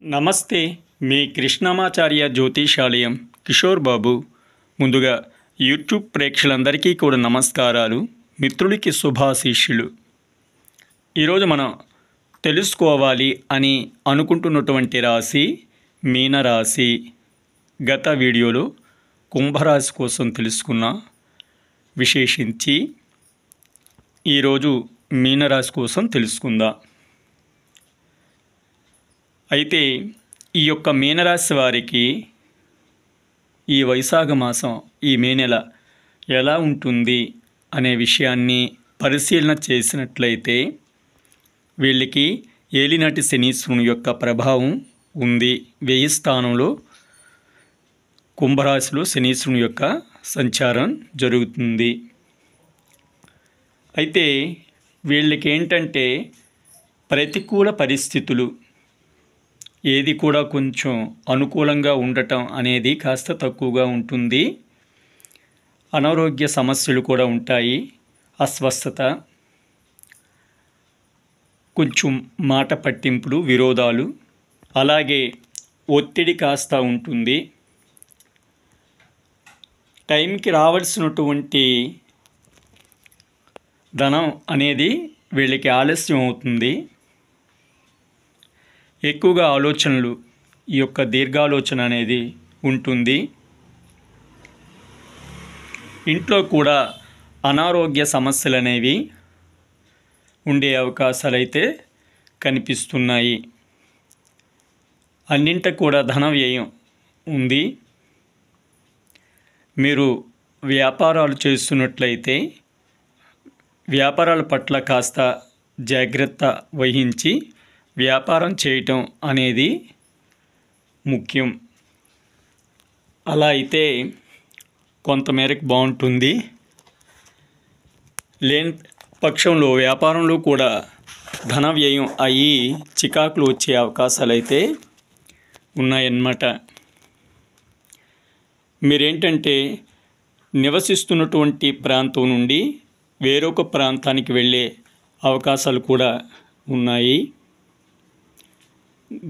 నమస్తే. మీ కృష్ణమాచార్య జ్యోతిషాలయం కిషోర్ బాబు. ముందుగా యూట్యూబ్ ప్రేక్షకులందరికీ కూడా నమస్కారాలు, మిత్రులకి శుభాశీస్సులు. ఈరోజు మనం తెలుసుకోవాలి అని అనుకుంటున్నటువంటి రాశి మీనరాశి. గత వీడియోలో కుంభరాశి కోసం తెలుసుకున్నా. విశేషించి ఈరోజు మీనరాశి కోసం తెలుసుకుందాం. అయితే ఈ యొక్క మీనరాశి వారికి ఈ వైశాఖ మాసం, ఈ మే నెల ఎలా ఉంటుంది అనే విషయాన్ని పరిశీలన చేసినట్లయితే వీళ్ళకి ఏలినాటి శనీశ్వరుని యొక్క ప్రభావం ఉంది. 1000 స్థానంలో కుంభరాశిలో శనీశ్వరుని యొక్క సంచారం జరుగుతుంది. అయితే వీళ్ళకి ఏంటంటే ప్రతికూల పరిస్థితులు ఏది కూడా కొంచెం అనుకూలంగా ఉండటం అనేది కాస్త తక్కువగా ఉంటుంది. అనారోగ్య సమస్యలు కూడా ఉంటాయి. అస్వస్థత, కొంచెం మాట పట్టింపులు, విరోధాలు, అలాగే ఒత్తిడి కాస్త ఉంటుంది. టైంకి రావాల్సినటువంటి ధనం అనేది వీళ్ళకి ఆలస్యం అవుతుంది. ఎక్కువగా ఆలోచనలు, ఈ యొక్క దీర్ఘాలోచన అనేది ఉంటుంది. ఇంట్లో కూడా అనారోగ్య సమస్యలు అనేవి ఉండే అవకాశాలు అయితే కనిపిస్తున్నాయి. అన్నింట కూడా ధన వ్యయం ఉంది. మీరు వ్యాపారాలు చేస్తున్నట్లయితే వ్యాపారాల పట్ల కాస్త జాగ్రత్త వహించి వ్యాపారం చేయటం అనేది ముఖ్యం. అలా అయితే కొంతమేరకు బాగుంటుంది. లేని పక్షంలో వ్యాపారంలో కూడా ధన వ్యయం అయ్యి చికాకులు వచ్చే అవకాశాలు అయితే ఉన్నాయన్నమాట. మీరేంటంటే నివసిస్తున్నటువంటి ప్రాంతం నుండి వేరొక ప్రాంతానికి వెళ్ళే అవకాశాలు కూడా ఉన్నాయి.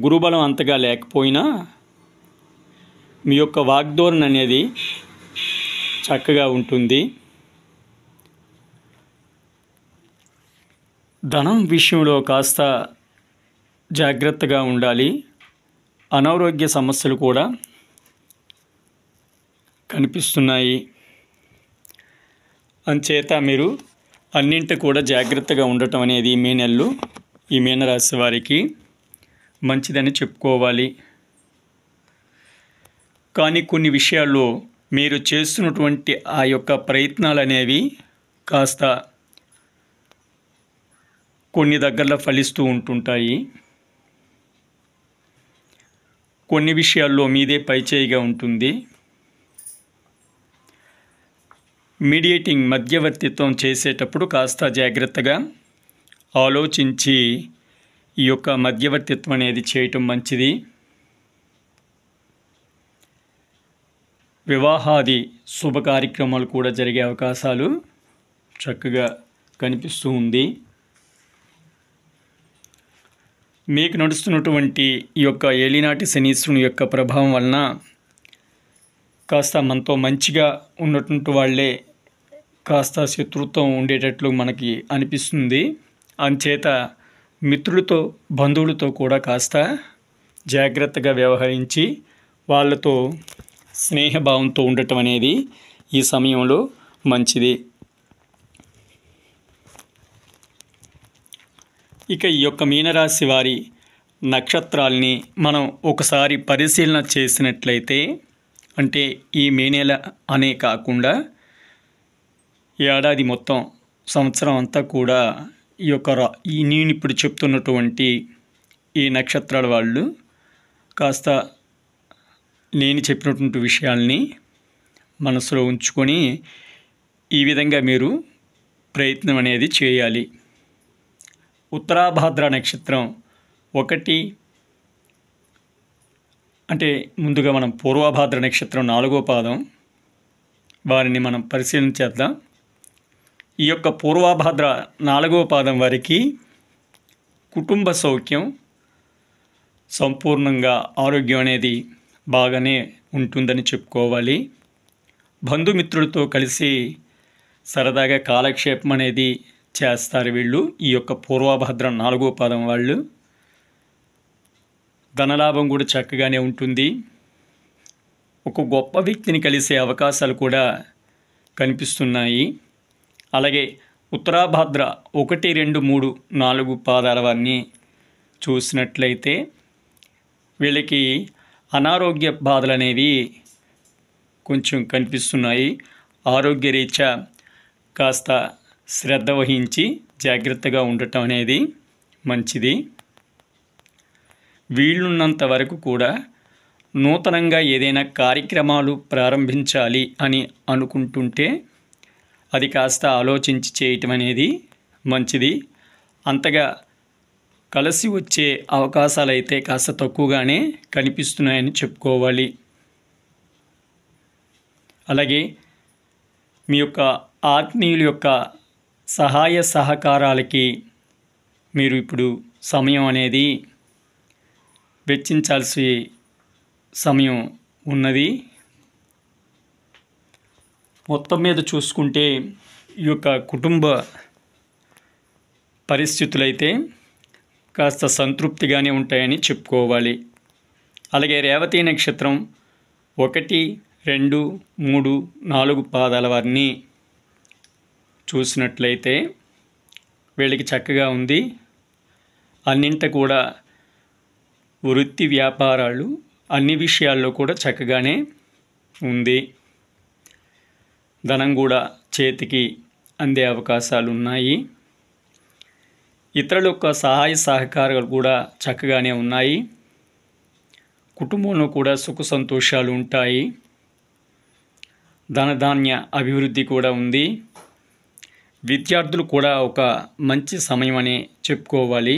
గురుబలం అంతగా లేకపోయినా మీ యొక్క వాగ్ధోరణి అనేది చక్కగా ఉంటుంది. ధనం విషయంలో కాస్త జాగ్రత్తగా ఉండాలి. అనారోగ్య సమస్యలు కూడా కనిపిస్తున్నాయి. అంచేత మీరు అన్నింటి కూడా జాగ్రత్తగా ఉండటం అనేది మే నెలలో ఈ మీనరాశి వారికి మంచిదని చెప్పుకోవాలి. కానీ కొన్ని విషయాల్లో మీరు చేస్తున్నటువంటి ఆ యొక్క ప్రయత్నాలు అనేవి కాస్త కొన్ని దగ్గరలో ఫలిస్తూ ఉంటుంటాయి. కొన్ని విషయాల్లో మీదే పైచేయిగా ఉంటుంది. మీడియేటింగ్, మధ్యవర్తిత్వం చేసేటప్పుడు కాస్త జాగ్రత్తగా ఆలోచించి ఈ యొక్క మధ్యవర్తిత్వం అనేది చేయటం మంచిది. వివాహాది శుభ కార్యక్రమాలు కూడా జరిగే అవకాశాలు చక్కగా కనిపిస్తూ ఉంది. మీకు నడుస్తున్నటువంటి ఈ యొక్క ఏలినాటి శనీశ్వరుని యొక్క ప్రభావం వలన కాస్త మనతో మంచిగా ఉన్నటువంటి వాళ్ళే కాస్త శత్రుత్వం ఉండేటట్లు మనకి అనిపిస్తుంది. అంచేత మిత్రులతో, బంధువులతో కూడా కాస్త జాగ్రత్తగా వ్యవహరించి వాళ్ళతో స్నేహభావంతో ఉండటం అనేది ఈ సమయంలో మంచిది. ఇక ఈ యొక్క మీనరాశి వారి నక్షత్రాల్ని మనం ఒకసారి పరిశీలన చేసినట్లయితే, అంటే ఈ మే నెల అనే కాకుండా ఏడాది మొత్తం, సంవత్సరం అంతా కూడా ఈ యొక్క నేను ఇప్పుడు చెప్తున్నటువంటి ఈ నక్షత్రాల వాళ్ళు కాస్త నేను చెప్పినటువంటి విషయాల్ని మనసులో ఉంచుకొని ఈ విధంగా మీరు ప్రయత్నం అనేది చేయాలి. ఉత్తరాభాద్ర నక్షత్రం 1, అంటే ముందుగా మనం పూర్వభాద్ర నక్షత్రం 4వ పాదం వారిని మనం పరిశీలన చేద్దాం. ఈ యొక్క పూర్వభాద్ర 4వ పాదం వారికి కుటుంబ సౌఖ్యం, సంపూర్ణంగా ఆరోగ్యం అనేది బాగానే ఉంటుందని చెప్పుకోవాలి. బంధుమిత్రులతో కలిసి సరదాగా కాలక్షేపం అనేది చేస్తారు వీళ్ళు. ఈ యొక్క పూర్వభద్ర 4వ పాదం వాళ్ళు. ధనలాభం కూడా చక్కగానే ఉంటుంది. ఒక గొప్ప వ్యక్తిని కలిసే అవకాశాలు కూడా కనిపిస్తున్నాయి. అలాగే ఉత్తరాభాద్ర 1, 2, 3, 4 పాదాల వారిని చూసినట్లయితే వీళ్ళకి అనారోగ్య బాధలు అనేవి కొంచెం కనిపిస్తున్నాయి. ఆరోగ్యరీత్యా కాస్త శ్రద్ధ వహించి జాగ్రత్తగా ఉండటం అనేది మంచిది. వీళ్ళున్నంత వరకు కూడా నూతనంగా ఏదైనా కార్యక్రమాలు ప్రారంభించాలి అని అనుకుంటుంటే అది కాస్త ఆలోచించి చేయటం అనేది మంచిది. అంతగా కలిసి వచ్చే అవకాశాలు అయితే కాస్త తక్కువగానే కనిపిస్తున్నాయని చెప్పుకోవాలి. అలాగే మీ యొక్క ఆత్మీయుల యొక్క సహాయ సహకారాలకి మీరు ఇప్పుడు సమయం అనేది వెచ్చించాల్సి సమయం ఉన్నది. మొత్తం మీద చూసుకుంటే ఈ యొక్క కుటుంబ పరిస్థితులైతే కాస్త సంతృప్తిగానే ఉంటాయని చెప్పుకోవాలి. అలాగే రేవతి నక్షత్రం 1, 2, 3, 4 పాదాల వారిని చూసినట్లయితే వీళ్ళకి చక్కగా ఉంది. అన్నింట కూడా వృత్తి వ్యాపారాలు అన్ని విషయాల్లో కూడా చక్కగానే ఉంది. ధనం కూడా చేతికి అందే అవకాశాలు ఉన్నాయి. ఇతరుల యొక్క సహాయ సహకారాలు కూడా చక్కగానే ఉన్నాయి. కుటుంబంలో కూడా సుఖ సంతోషాలు ఉంటాయి. ధనధాన్య అభివృద్ధి కూడా ఉంది. విద్యార్థులు కూడా ఒక మంచి సమయం అని చెప్పుకోవాలి.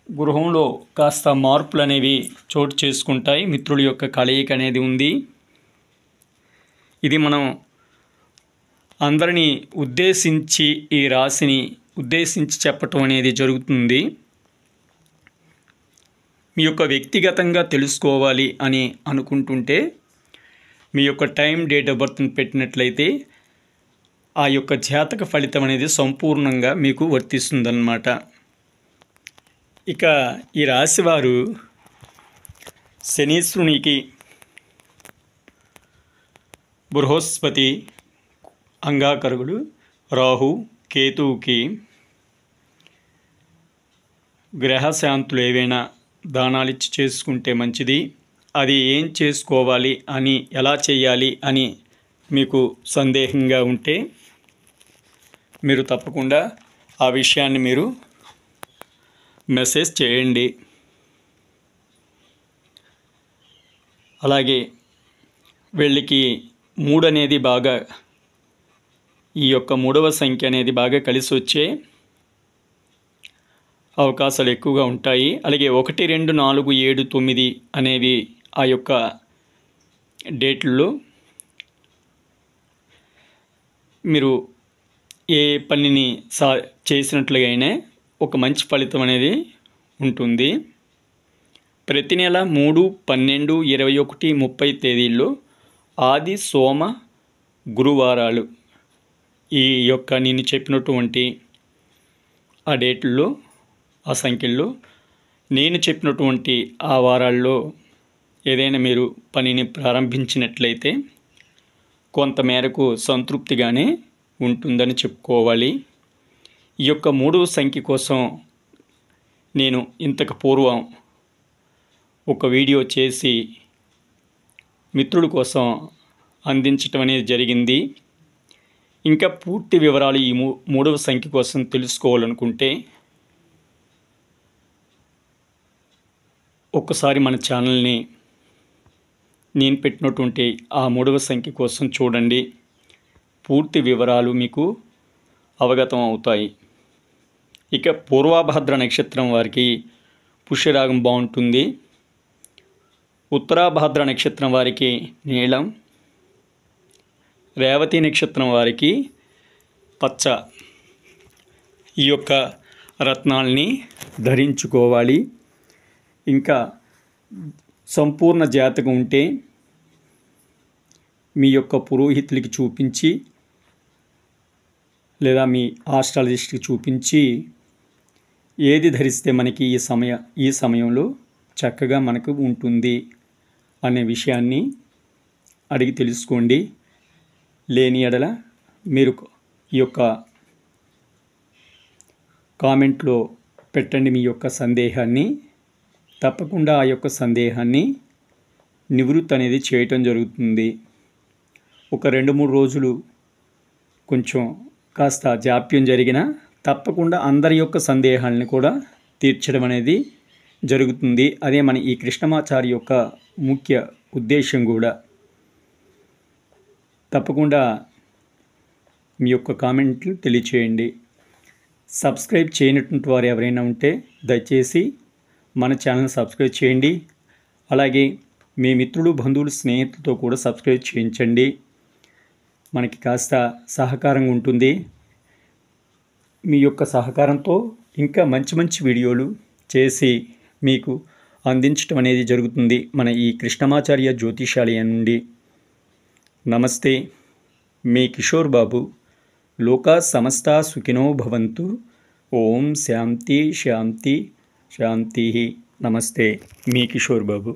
గృహంలో కాస్త మార్పులు అనేవి చోటు చేసుకుంటాయి. మిత్రుల యొక్క కలయిక అనేది ఉంది. ఇది మనం అందరినీ ఉద్దేశించి ఈ రాశిని ఉద్దేశించి చెప్పటం అనేది జరుగుతుంది. మీ యొక్క వ్యక్తిగతంగా తెలుసుకోవాలి అని అనుకుంటుంటే మీ యొక్క టైం, డేట్ ఆఫ్ బర్త్ని పెట్టినట్లయితే ఆ యొక్క జాతక ఫలితం అనేది సంపూర్ణంగా మీకు వర్తిస్తుందన్నమాట. ఇక ఈ రాశివారు శనీశ్వరునికి, బృహస్పతి, అంగాకరుడు, రాహు, కేతువుకి గ్రహశాంతులు ఏవైనా దానాలు ఇచ్చి చేసుకుంటే మంచిది. అది ఏం చేసుకోవాలి అని, ఎలా చేయాలి అని మీకు సందేహంగా ఉంటే మీరు తప్పకుండా ఆ విషయాన్ని మీరు మెసేజ్ చేయండి. అలాగే వీళ్ళకి 3 అనేది బాగా, ఈ యొక్క 3వ సంఖ్య అనేది బాగా కలిసి వచ్చే అవకాశాలు ఎక్కువగా ఉంటాయి. అలాగే 1, 2, 4, 7, 9 అనేవి ఆ యొక్క డేట్లలో మీరు ఏ పనిని చేసినట్లుగానే ఒక మంచి ఫలితం అనేది ఉంటుంది. ప్రతి నెల 3, 12, 21, 30 తేదీల్లో ఆది, సోమ, గురువారాలు ఈ యొక్క నేను చెప్పినటువంటి ఆ డేట్లలో, ఆ సంఖ్యల్లో నేను చెప్పినటువంటి ఆ వారాల్లో ఏదైనా మీరు పనిని ప్రారంభించినట్లయితే కొంతమేరకు సంతృప్తిగానే ఉంటుందని చెప్పుకోవాలి. ఈ యొక్క 3వ సంఖ్య కోసం నేను ఇంతకు పూర్వం ఒక వీడియో చేసి మిత్రుల కోసం అందించటం అనేది జరిగింది. ఇంకా పూర్తి వివరాలు ఈ 3వ సంఖ్య కోసం తెలుసుకోవాలనుకుంటే ఒక్కసారి మన ఛానల్ని నేను పెట్టినటువంటి ఆ 3వ సంఖ్య కోసం చూడండి. పూర్తి వివరాలు మీకు అవగతం అవుతాయి. ఇక పూర్వభద్ర నక్షత్రం వారికి పుష్యరాగం బాగుంటుంది. ఉత్తరాభద్ర నక్షత్రం వారికి నీలం, రేవతి నక్షత్రం వారికి పచ్చ. ఈ యొక్క రత్నాల్ని ధరించుకోవాలి. ఇంకా సంపూర్ణ జాతకం ఉంటే మీ యొక్క పురోహితులకి చూపించి లేదా మీ ఆస్ట్రాలజిస్ట్కి చూపించి ఏది ధరిస్తే మనకి ఈ సమయంలో చక్కగా మనకు ఉంటుంది అనే విషయాన్ని అడిగి తెలుసుకోండి. లేని ఎడల మీరు ఈ యొక్క కామెంట్లో పెట్టండి మీ యొక్క సందేహాన్ని. తప్పకుండా ఆ యొక్క సందేహాన్ని నివృత్తి అనేది చేయటం జరుగుతుంది. ఒక 2-3 రోజులు కొంచెం కాస్త జాప్యం జరిగినా తప్పకుండా అందరి యొక్క సందేహాలను కూడా తీర్చడం అనేది జరుగుతుంది. అదే మన ఈ కృష్ణమాచారి యొక్క ముఖ్య ఉద్దేశం కూడా. తప్పకుండా మీ యొక్క కామెంట్లు తెలియచేయండి. సబ్స్క్రైబ్ చేయనటువంటి వారు ఎవరైనా ఉంటే దయచేసి మన ఛానల్ సబ్స్క్రైబ్ చేయండి. అలాగే మీ మిత్రులు, బంధువులు, స్నేహితులతో కూడా సబ్స్క్రైబ్ చేయించండి. మనకి కాస్త సహకారంగా ఉంటుంది. మీ యొక్క సహకారంతో ఇంకా మంచి మంచి వీడియోలు చేసి మీకు అందించడం అనేది జరుగుతుంది మన ఈ కృష్ణమాచార్య జ్యోతిషాలయం నుండి. నమస్తే, మీ కిషోర్ బాబు. లోకా సమస్తా సుఖినో భవంతు. ఓం శాంతి శాంతి శాంతి. నమస్తే, మీ కిషోర్ బాబు.